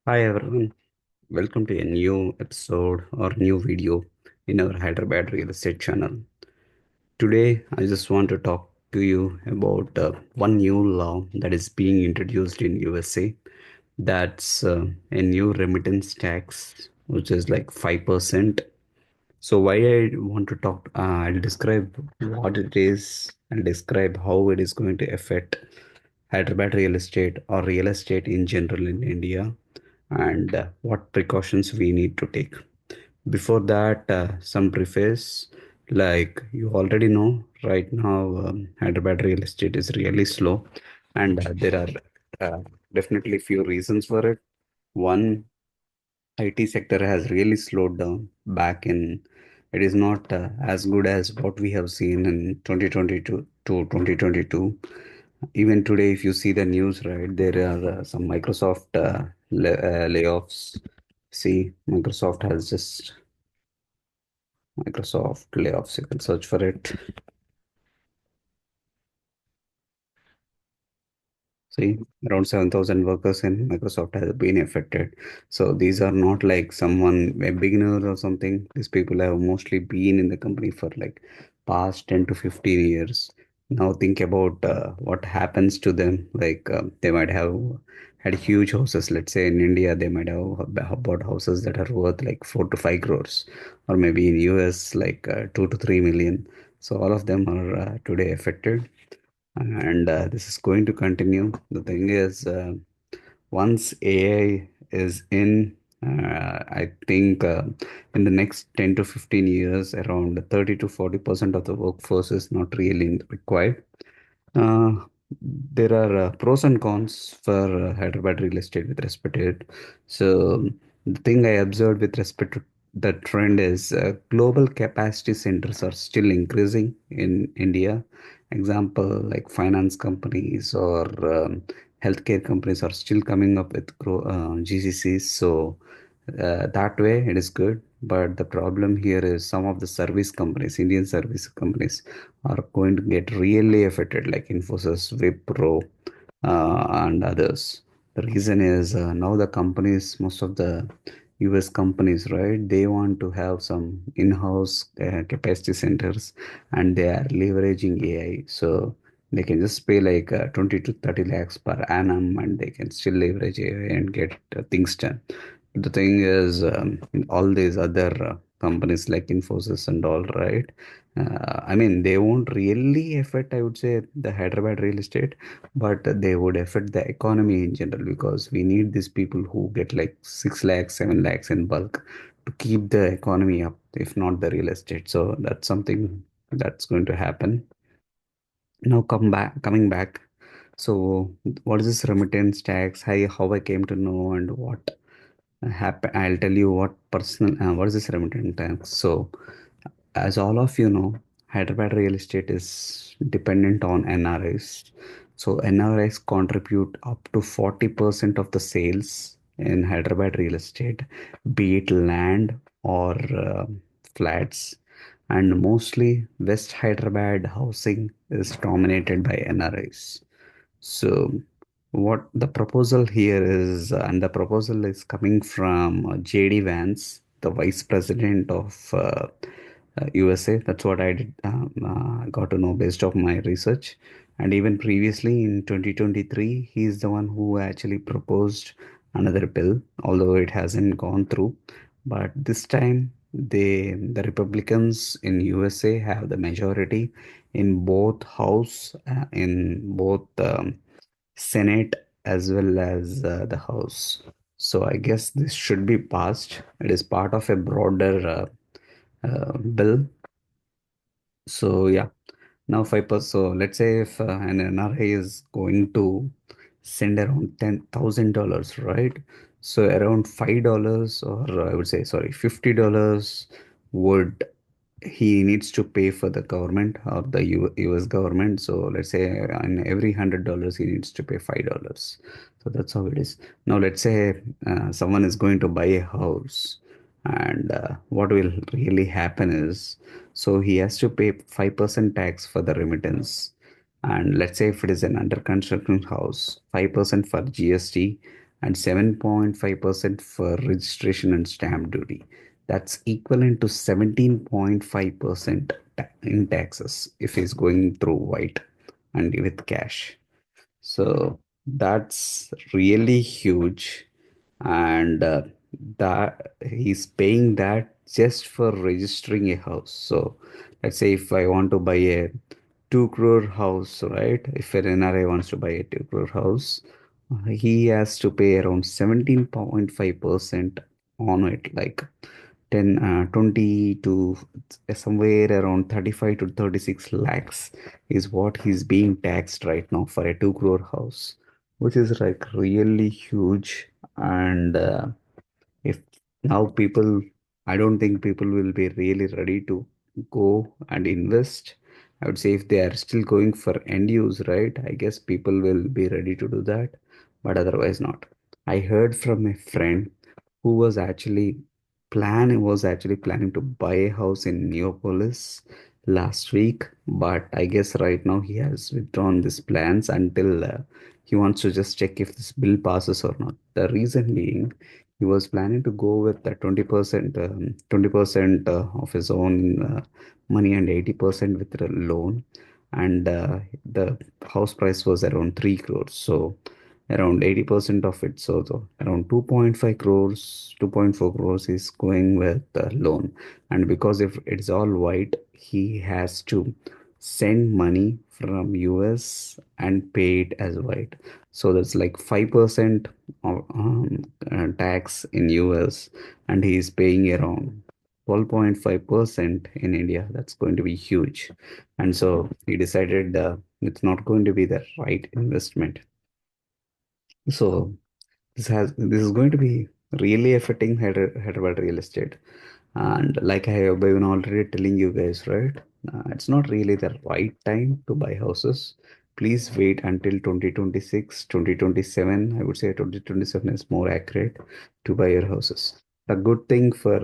Hi everyone, welcome to a new episode or new video in our Hyderabad real estate channel. Today, I just want to talk to you about one new law that is being introduced in USA. That's a new remittance tax, which is like 5%. So why I want to talk, I'll describe what it is and describe how it is going to affect Hyderabad real estate or real estate in general in India and what precautions we need to take. Before that, some preface like you already know, right now, Hyderabad real estate is really slow, and there are definitely few reasons for it. One, IT sector has really slowed down back in. It is not as good as what we have seen in 2022 to 2022. Even today, if you see the news, right, there are some Microsoft layoffs. See, Microsoft layoffs. You can search for it. See, around 7,000 workers in Microsoft have been affected. So these are not like someone, a beginner or something. These people have mostly been in the company for like past 10 to 15 years. Now think about what happens to them. Like they might have had huge houses. Let's say in India, they might have bought houses that are worth like 4 to 5 crores, or maybe in US like 2 to 3 million. So all of them are today affected, and this is going to continue. The thing is, once AI is in, I think in the next 10 to 15 years, around 30 to 40% of the workforce is not really required. uh, there are pros and cons for Hyderabad real estate with respect to it. So the thing I observed with respect to the trend is global capacity centers are still increasing in India. Example like finance companies or healthcare companies are still coming up with GCCs. So that way it is good. But the problem here is some of the service companies, Indian service companies, are going to get really affected, like Infosys, Wipro, and others. The reason is now the companies, most of the US companies, right, they want to have some in-house capacity centers, and they are leveraging AI. So they can just pay like 20 to 30 lakhs per annum, and they can still leverage AI and get things done. The thing is, in all these other companies like Infosys and all, right? I mean, they won't really affect, I would say, the Hyderabad real estate, but they would affect the economy in general because we need these people who get like 6 lakhs, 7 lakhs in bulk to keep the economy up, if not the real estate. So that's something that's going to happen. Now coming back. So what is this remittance tax? How I came to know and what happen. I'll tell you what is this remittance tax. So as all of you know, Hyderabad real estate is dependent on NRIs. So NRIs contribute up to 40% of the sales in Hyderabad real estate, be it land or flats. And mostly West Hyderabad housing is dominated by NRIs. So, what the proposal here is, and the proposal is coming from JD Vance, the Vice President of USA. That's what I did, got to know based off my research. And even previously in 2023, he's the one who actually proposed another bill, although it hasn't gone through. But this time, the Republicans in USA have the majority in both House, in both Senate as well as the House. So I guess this should be passed. It is part of a broader bill. So yeah, now 5%. So let's say if an NRI is going to send around $10,000, right? So around $5, or I would say, sorry, $50 would he needs to pay for the government or the US government. So let's say on every $100 he needs to pay $5. So that's how it is. Now let's say someone is going to buy a house, and what will really happen is, so he has to pay 5% tax for the remittance. And let's say if it is an under construction house, 5% for GST, and 7.5% for registration and stamp duty. That's equivalent to 17.5% in taxes if he's going through white and with cash. So that's really huge, and that he's paying that just for registering a house. So let's say if I want to buy a 2 crore house, right? If an NRI wants to buy a 2 crore house, he has to pay around 17.5% on it, like 10, 20 to somewhere around 35 to 36 lakhs is what he's being taxed right now for a 2 crore house, which is like really huge. And if now people, I don't think people will be really ready to go and invest. I would say if they are still going for end use, right? I guess people will be ready to do that, but otherwise not. I heard from a friend who was actually planning to buy a house in Neopolis last week, but I guess right now he has withdrawn these plans until he wants to just check if this bill passes or not. The reason being, he was planning to go with the 20% of his own money and 80% with the loan, and the house price was around 3 crores. So around 80% of it, so around 2.5 crores, 2.4 crores is going with the loan. And because if it's all white, he has to send money from US and pay it as white. So that's like 5% of tax in US, and he's paying around 12.5% in India. That's going to be huge. And so he decided it's not going to be the right investment. So this is going to be really affecting Hyderabad real estate. And like I have been already telling you guys, right? It's not really the right time to buy houses. Please wait until 2026, 2027. I would say 2027 is more accurate to buy your houses. The good thing for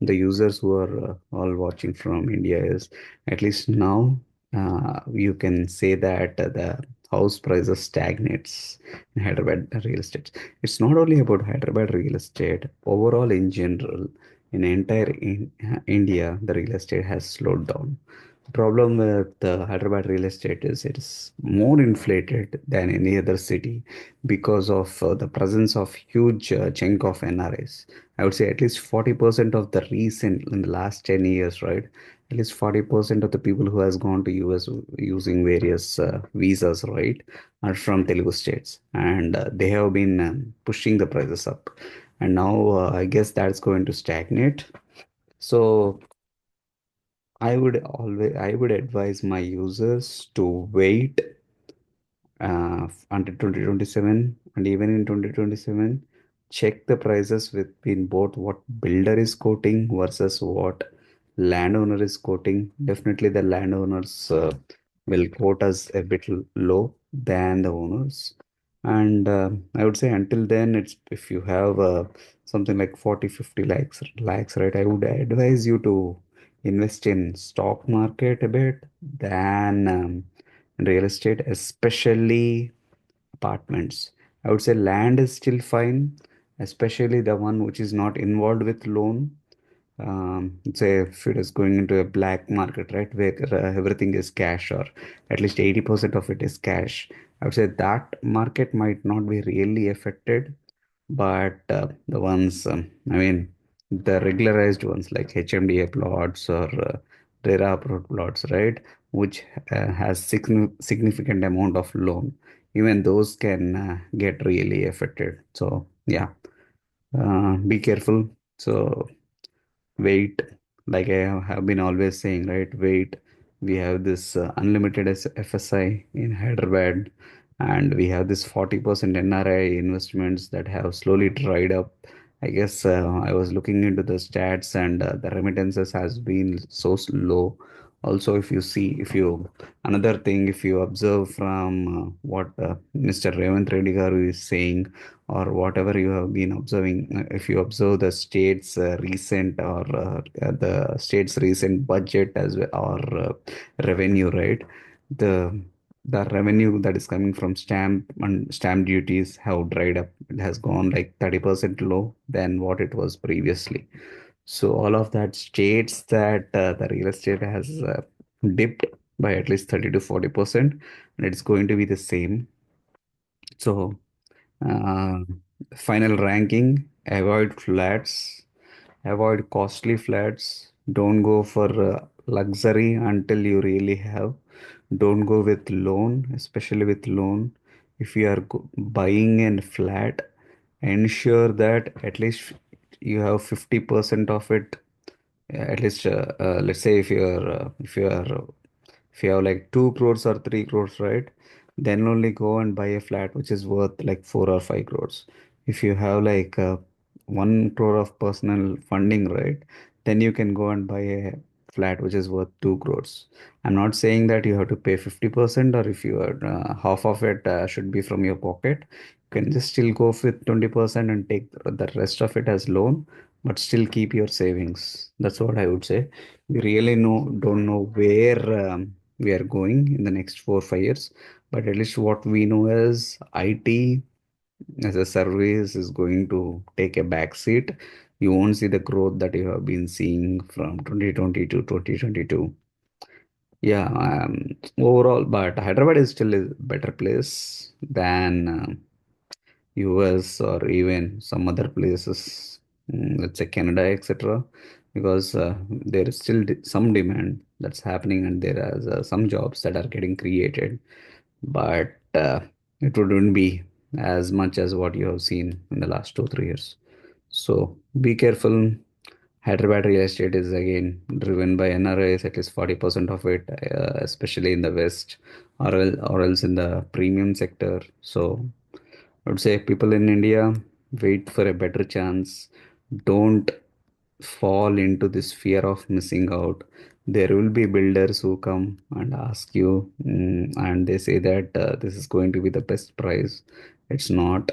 the users who are all watching from India is at least now you can say that the house prices stagnates in Hyderabad real estate. It's not only about Hyderabad real estate, overall in general, in India, the real estate has slowed down. The problem with Hyderabad real estate is it is more inflated than any other city because of the presence of huge chunk of NRIs. I would say at least 40% of the recent in the last 10 years, right? At least 40% of the people who has gone to US using various visas, right, are from Telugu states, and they have been pushing the prices up. And now I guess that's going to stagnate. So I would advise my users to wait until 2027, and even in 2027 check the prices within both what builder is quoting versus what landowner is quoting. Definitely the landowners will quote us a bit low than the owners. And I would say until then, it's if you have something like 40 50 lakhs, right, I would advise you to invest in stock market a bit than real estate, especially apartments. I would say land is still fine, especially the one which is not involved with loan. Say if it is going into a black market, right, where everything is cash, or at least 80% of it is cash. I would say that market might not be really affected, but the ones, I mean, the regularized ones like HMDA plots or RERA plots, right, which has significant amount of loan, even those can get really affected. So yeah, be careful. So wait, like I have been always saying, right? Wait, we have this unlimited FSI in Hyderabad, and we have this 40% NRI investments that have slowly dried up. I guess I was looking into the stats, and the remittances has been so low. Also, if you, another thing, if you observe from what Mr. Revant Reddy Garu is saying, or whatever you have been observing, if you observe the state's recent or the state's recent budget as well, or revenue, right? The the revenue that is coming from stamp and stamp duties have dried up. It has gone like 30% low than what it was previously. So all of that states that the real estate has dipped by at least 30 to 40%, and it's going to be the same. So uh, final ranking, avoid flats, avoid costly flats, don't go for luxury until you really have. Don't go with loan, especially with loan. If you are buying a flat, ensure that at least you have 50% of it. At least, let's say if you have like 2 crores or 3 crores, right? Then only go and buy a flat which is worth like 4 or 5 crores. If you have like 1 crore of personal funding, right? Then you can go and buy a flat which is worth 2 crores. I'm not saying that you have to pay 50%, or if you are half of it should be from your pocket. You can just still go with 20% and take the rest of it as loan, but still keep your savings. That's what I would say. We really don't know where we are going in the next 4 5 years, but at least what we know is IT as a service is going to take a back seat. You won't see the growth that you have been seeing from 2020 to 2022. Yeah, overall, but Hyderabad is still a better place than US or even some other places, let's say Canada, etc. Because there is still some demand that's happening, and there are some jobs that are getting created, but it wouldn't be as much as what you have seen in the last 2 3 years. So be careful. Hyderabad real estate is again driven by NRIs, at least 40% of it, especially in the West, or else in the premium sector. So I would say people in India, wait for a better chance. Don't fall into this fear of missing out. There will be builders who come and ask you, and they say that this is going to be the best price. It's not.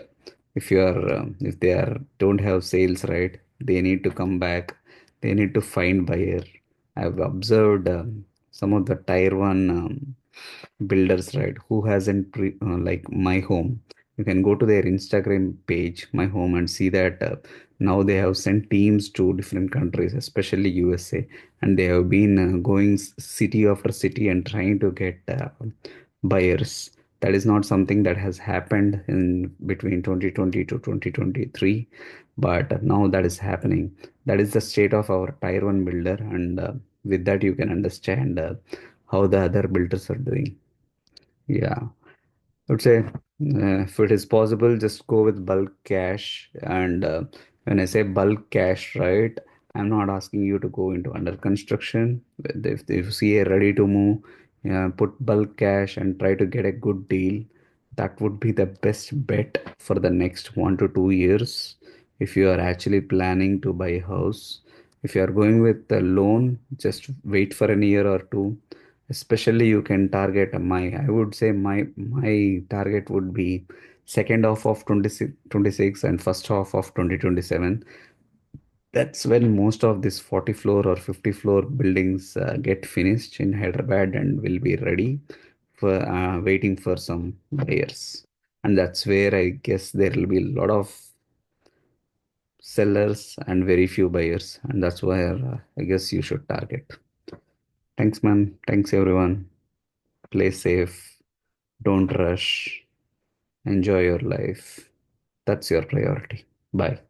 If they are don't have sales, right, they need to come back. They need to find buyer. I've observed some of the tier one builders, right, who hasn't like my home. You can go to their Instagram page, my home, and see that now they have sent teams to different countries, especially USA, and they have been going city after city and trying to get buyers. That is not something that has happened in between 2020 to 2023, but now that is happening. That is the state of our tier one builder, and with that you can understand how the other builders are doing. Yeah, I would say if it is possible, just go with bulk cash. And when I say bulk cash, right, I'm not asking you to go into under construction. If you see a ready to move, put bulk cash and try to get a good deal. That would be the best bet for the next 1 to 2 years. If you are actually planning to buy a house, if you are going with a loan, just wait for a year or two. Especially you can target I would say my target would be second half of 2026 and first half of 2027. That's when most of these 40 floor or 50 floor buildings get finished in Hyderabad and will be ready for waiting for some buyers. And that's where I guess there will be a lot of sellers and very few buyers, and that's where I guess you should target. Thanks, man. Thanks, everyone. Play safe. Don't rush. Enjoy your life. That's your priority. Bye.